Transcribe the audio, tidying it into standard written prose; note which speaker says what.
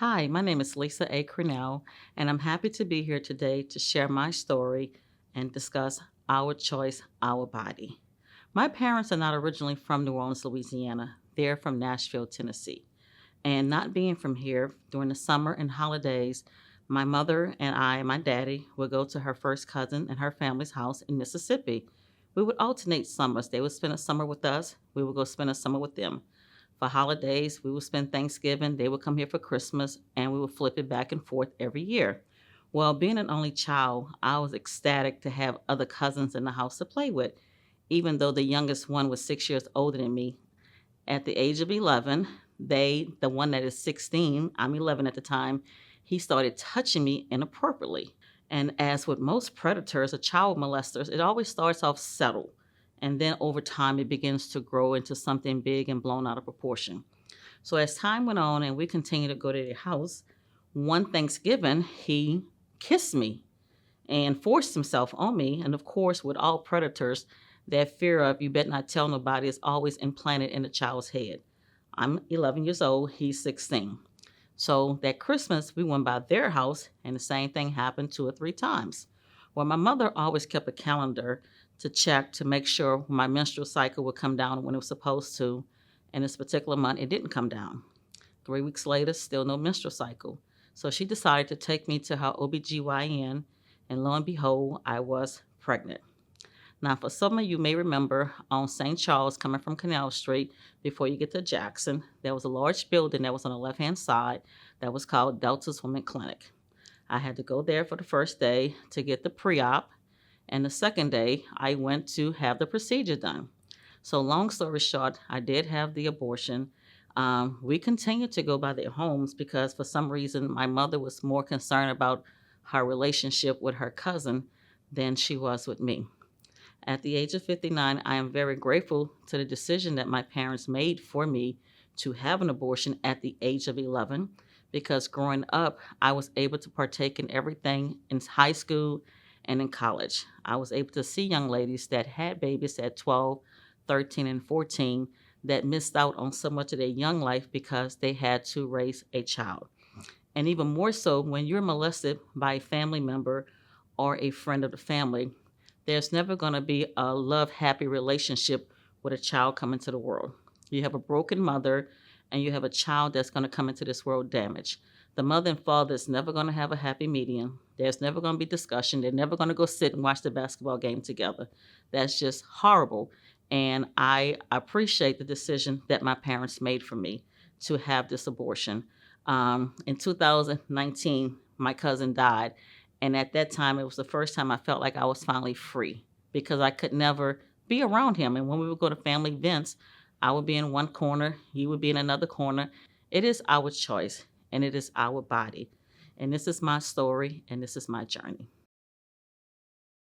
Speaker 1: Hi, my name is Lisa A. Crinel, and I'm happy to be here today to share my story and discuss our choice, our body. My parents are not originally from New Orleans, Louisiana. They're from Nashville, Tennessee. And not being from here, during the summer and holidays, my mother and I and my daddy would go to her first cousin and her family's house in Mississippi. We would alternate summers. They would spend a summer with us, we would go spend a summer with them. For holidays, we would spend Thanksgiving, they would come here for Christmas, and we would flip it back and forth every year. Well, being an only child, I was ecstatic to have other cousins in the house to play with, even though the youngest one was 6 years older than me. At the age of 11, the one that is 16, I'm 11 at the time, he started touching me inappropriately. And as with most predators or child molesters, it always starts off subtle. And then over time, it begins to grow into something big and blown out of proportion. So as time went on and we continued to go to their house, one Thanksgiving, he kissed me and forced himself on me. And of course, with all predators, that fear of you better not tell nobody is always implanted in the child's head. I'm 11 years old, he's 16. So that Christmas, we went by their house, and the same thing happened 2 or 3 times. Well, my mother always kept a calendar to check to make sure my menstrual cycle would come down when it was supposed to. And this particular month, it didn't come down. 3 weeks later, still no menstrual cycle. So she decided to take me to her OBGYN, and lo and behold, I was pregnant. Now, for some of you may remember on St. Charles, coming from Canal Street, before you get to Jackson, there was a large building that was on the left-hand side that was called Delta's Women Clinic. I had to go there for the first day to get the pre-op, and the second day, I went to have the procedure done. So long story short, I did have the abortion. We continued to go by their homes because for some reason, my mother was more concerned about her relationship with her cousin than she was with me. At the age of 59, I am very grateful to the decision that my parents made for me to have an abortion at the age of 11 because growing up, I was able to partake in everything in high school and in college. I was able to see young ladies that had babies at 12, 13, and 14 that missed out on so much of their young life because they had to raise a child. And even more so, when you're molested by a family member or a friend of the family, there's never going to be a love happy relationship with a child coming to the world. You have a broken mother and you have a child that's going to come into this world damaged. The mother and father is never going to have a happy medium. There's never going to be discussion. They're never going to go sit and watch the basketball game together. That's just horrible. And I appreciate the decision that my parents made for me to have this abortion. In 2019, my cousin died. And at that time, it was the first time I felt like I was finally free because I could never be around him. And when we would go to family events, I would be in one corner, he would be in another corner. It is our choice and it is our body. And this is my story and this is my journey.